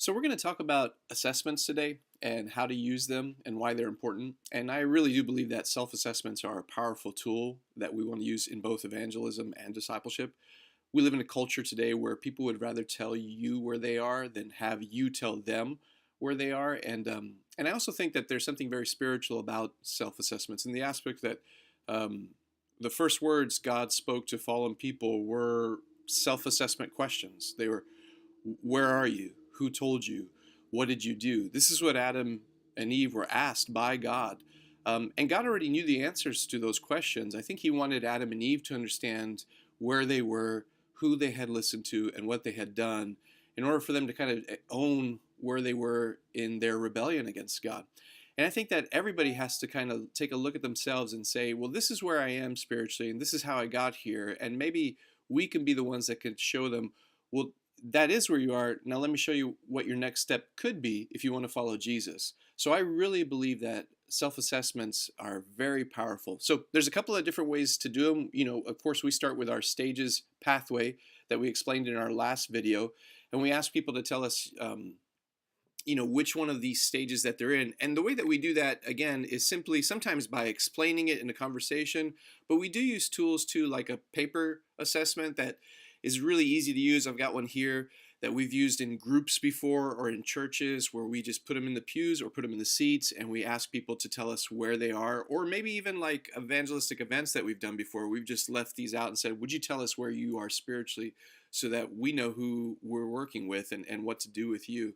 So, we're going to talk about assessments today and how to use them and why they're important. And I really do believe that self assessments are a powerful tool that we want to use in both evangelism and discipleship. We live in a culture today where people would rather tell you where they are than have you tell them where they are. And I also think that there's something very spiritual about self assessments in the aspect that um, the first words God spoke to fallen people were self assessment questions. They were, where are you? Who told you? What did you do? This is what Adam and Eve were asked by God. And God already knew the answers to those questions. I think He wanted Adam and Eve to understand where they were, who they had listened to, and what they had done in order for them to kind of own where they were in their rebellion against God. And I think that everybody has to kind of take a look at themselves and say, well, this is where I am spiritually, and this is how I got here. And maybe we can be the ones that can show them, well, that is where you are. Now, let me show you what your next step could be if you want to follow Jesus. So, I really believe that self assessments are very powerful. So, there's a couple of different ways to do them. Of course, we start with our stages pathway that we explained in our last video, and we ask people to tell us, which one of these stages that they're in. And the way that we do that, again, is simply sometimes by explaining it in a conversation, but we do use tools too, like a paper assessment that is really easy to use. I've got one here that we've used in groups before or in churches where we just put them in the pews or put them in the seats and we ask people to tell us where they are, or maybe even like evangelistic events that we've done before. We've just left these out and said, would you tell us where you are spiritually so that we know who we're working with and what to do with you?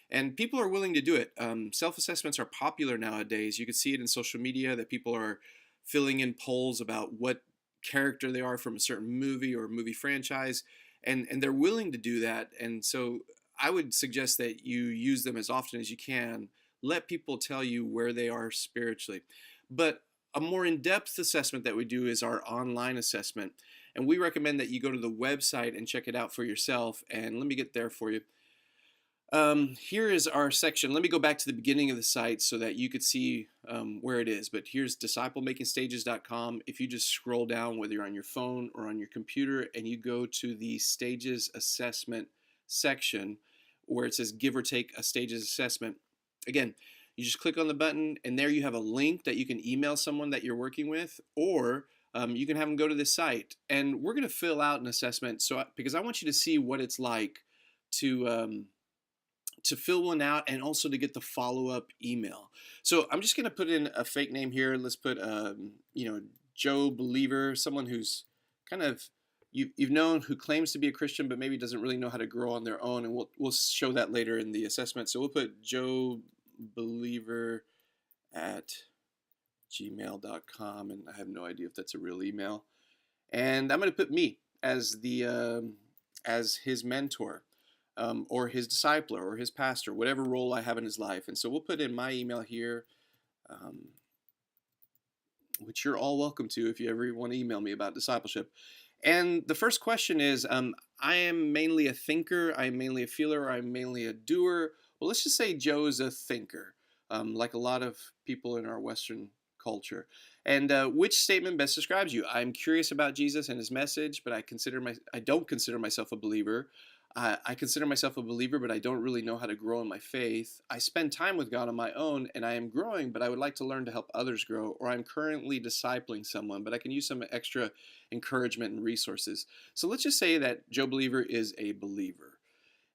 And people are willing to do it. Self-assessments are popular nowadays. You can see it in social media that people are filling in polls about what character they are from a certain movie or movie franchise, and they're willing to do that. And so I would suggest that you use them as often as you can. Let people tell you where they are spiritually. But a more in-depth assessment that we do is our online assessment. And we recommend that you go to the website and check it out for yourself. And let me get there for you. Here is our section. Let me go back to the beginning of the site so that you could see where it is. But here's disciplemakingstages.com. If you just scroll down, whether you're on your phone or on your computer, and you go to the stages assessment section where it says give or take a stages assessment. Again, you just click on the button, and there you have a link that you can email someone that you're working with, or you can have them go to the site. And we're going to fill out an assessment because I want you to see what it's like to fill one out and also to get the follow-up email. So I'm just going to put in a fake name here. Let's put, Joe Believer, someone who's kind of, you've known, who claims to be a Christian, but maybe doesn't really know how to grow on their own. And we'll show that later in the assessment. So we'll put Joe Believer at gmail.com. And I have no idea if that's a real email. And I'm going to put me as as his mentor. Or his discipler or his pastor, whatever role I have in his life. And so we'll put in my email here, which you're all welcome to if you ever want to email me about discipleship. And the first question is, I am mainly a thinker, I'm mainly a feeler, I'm mainly a doer. Well, let's just say Joe is a thinker, like a lot of people in our Western culture. And which statement best describes you? I'm curious about Jesus and his message, but I don't consider myself a believer. I consider myself a believer, but I don't really know how to grow in my faith. I spend time with God on my own, and I am growing, but I would like to learn to help others grow. Or I'm currently discipling someone, but I can use some extra encouragement and resources. So let's just say that Joe Believer is a believer.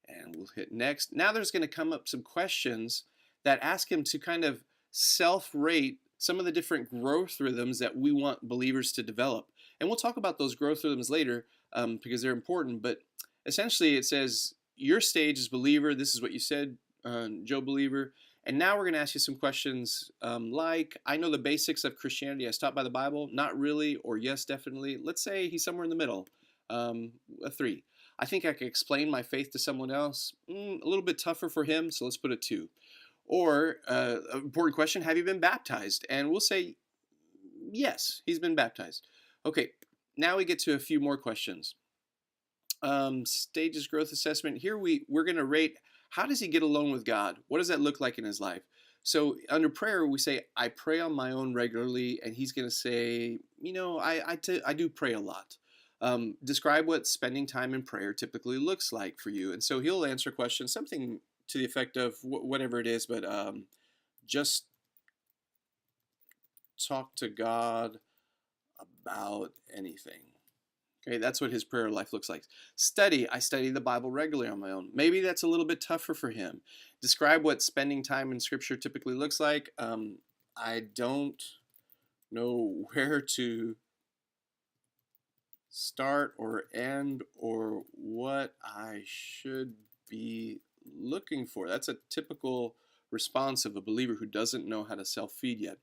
And we'll hit next. Now there's going to come up some questions that ask him to kind of self-rate some of the different growth rhythms that we want believers to develop. And we'll talk about those growth rhythms later because they're important, but essentially, it says, your stage is believer. This is what you said, Joe Believer. And now we're going to ask you some questions like, I know the basics of Christianity. I stopped by the Bible. Not really, or yes, definitely. Let's say he's somewhere in the middle, a 3. I think I can explain my faith to someone else. A little bit tougher for him, so let's put a 2. Or, an important question, have you been baptized? And we'll say, yes, he's been baptized. Okay, now we get to a few more questions. Stages growth assessment. Here we're going to rate, how does he get along with God? What does that look like in his life? So under prayer, we say, I pray on my own regularly. And he's going to say, I do pray a lot. Describe what spending time in prayer typically looks like for you. And so he'll answer questions, something to the effect of whatever it is, but just talk to God about anything. Okay, that's what his prayer life looks like. Study. I study the Bible regularly on my own. Maybe that's a little bit tougher for him. Describe what spending time in Scripture typically looks like. I don't know where to start or end or what I should be looking for. That's a typical response of a believer who doesn't know how to self-feed yet.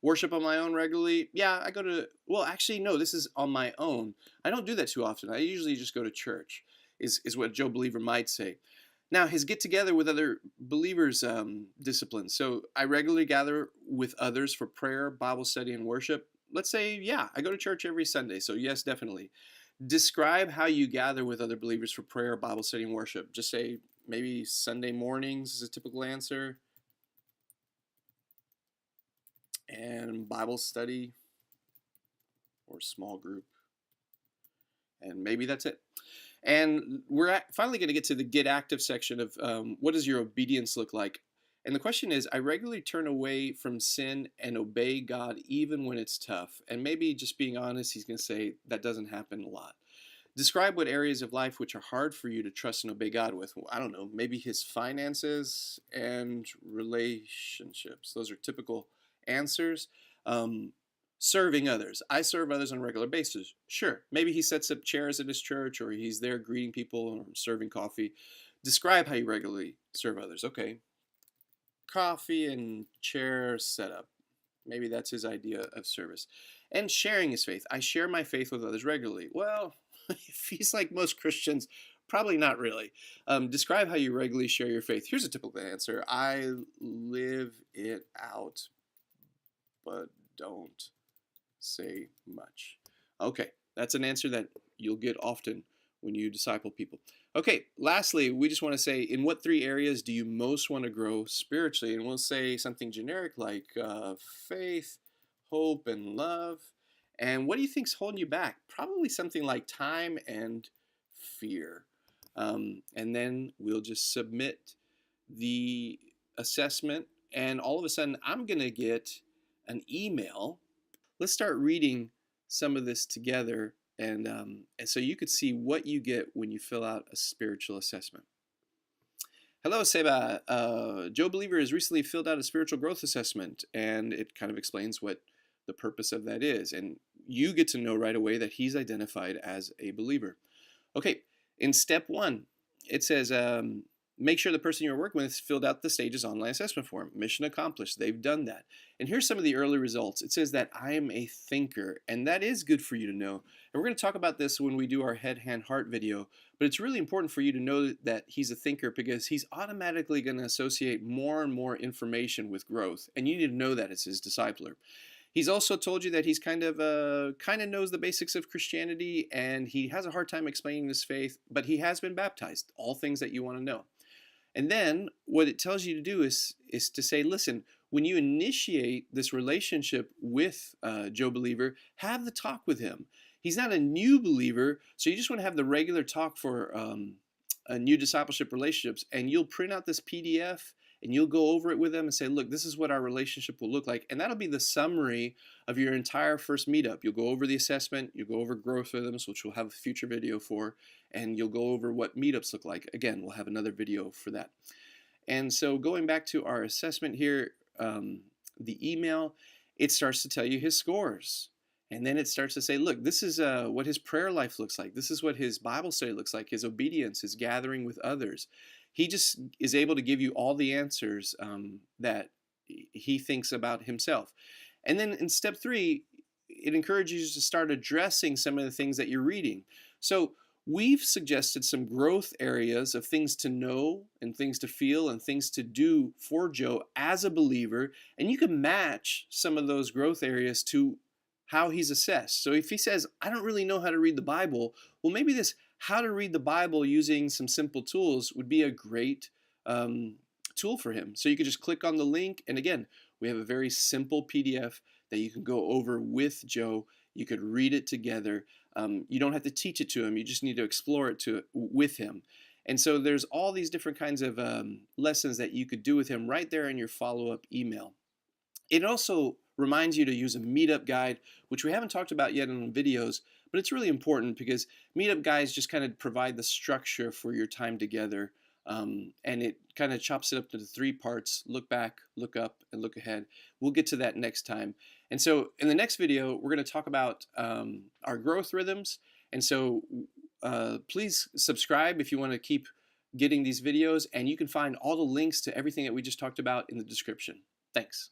Worship on my own regularly. Yeah, I go to, well, actually, no, this is on my own. I don't do that too often. I usually just go to church, is what Joe Believer might say. Now, his get together with other believers discipline. So I regularly gather with others for prayer, Bible study, and worship. Let's say, yeah, I go to church every Sunday. So, yes, definitely. Describe how you gather with other believers for prayer, Bible study, and worship. Just say maybe Sunday mornings is a typical answer. And Bible study or small group. And maybe that's it. And we're finally going to get to the get active section of what does your obedience look like? And the question is, I regularly turn away from sin and obey God even when it's tough. And maybe just being honest, he's going to say that doesn't happen a lot. Describe what areas of life which are hard for you to trust and obey God with. Well, I don't know, maybe his finances and relationships. Those are typical answers. Serving others. I serve others on a regular basis. Sure, maybe he sets up chairs at his church or he's there greeting people or serving coffee. Describe how you regularly serve others. Okay, coffee and chair setup. Maybe that's his idea of service. And sharing his faith. I share my faith with others regularly. Well, if he's like most Christians, probably not really. Describe how you regularly share your faith. Here's a typical answer. I live it out, but don't say much. Okay, that's an answer that you'll get often when you disciple people. Okay, lastly, we just want to say, in what 3 areas do you most want to grow spiritually? And we'll say something generic like faith, hope, and love. And what do you think's holding you back? Probably something like time and fear. And then we'll just submit the assessment, and all of a sudden, I'm going to get an email. Let's start reading some of this together, and so you could see what you get when you fill out a spiritual assessment. Hello, Seba. Joe Believer has recently filled out a spiritual growth assessment, and it kind of explains what the purpose of that is. And you get to know right away that he's identified as a believer. Okay, in step 1, it says, make sure the person you're working with filled out the stages online assessment form. Mission accomplished. They've done that. And here's some of the early results. It says that I am a thinker, and that is good for you to know. And we're going to talk about this when we do our head, hand, heart video, but it's really important for you to know that he's a thinker because he's automatically going to associate more and more information with growth, and you need to know that as his discipler. He's also told you that he's kind of knows the basics of Christianity, and he has a hard time explaining his faith, but he has been baptized. All things that you want to know. And then what it tells you to do is to say, listen, when you initiate this relationship with Joe Believer, have the talk with him. He's not a new believer, so you just want to have the regular talk for a new discipleship relationships, and you'll print out this PDF and you'll go over it with them and say, look, this is what our relationship will look like. And that'll be the summary of your entire first meetup. You'll go over the assessment, you'll go over growth rhythms, which we'll have a future video for, and you'll go over what meetups look like. Again, we'll have another video for that. And so going back to our assessment here, the email, it starts to tell you his scores. And then it starts to say, look, this is what his prayer life looks like. This is what his Bible study looks like, his obedience, his gathering with others. He just is able to give you all the answers that he thinks about himself. And then in step 3, it encourages you to start addressing some of the things that you're reading. So we've suggested some growth areas of things to know and things to feel and things to do for Joe as a believer. And you can match some of those growth areas to how he's assessed. So if he says, I don't really know how to read the Bible, well, maybe this how to read the Bible using some simple tools would be a great tool for him. So you could just click on the link. And again, we have a very simple PDF that you can go over with Joe. You could read it together. You don't have to teach it to him. You just need to explore it with him. And so there's all these different kinds of lessons that you could do with him right there in your follow-up email. It also reminds you to use a meetup guide, which we haven't talked about yet in the videos, but it's really important because meetup guides just kind of provide the structure for your time together. And it kind of chops it up into three parts: look back, look up, and look ahead. We'll get to that next time. And so in the next video, we're going to talk about our growth rhythms. And so please subscribe if you want to keep getting these videos, and you can find all the links to everything that we just talked about in the description. Thanks.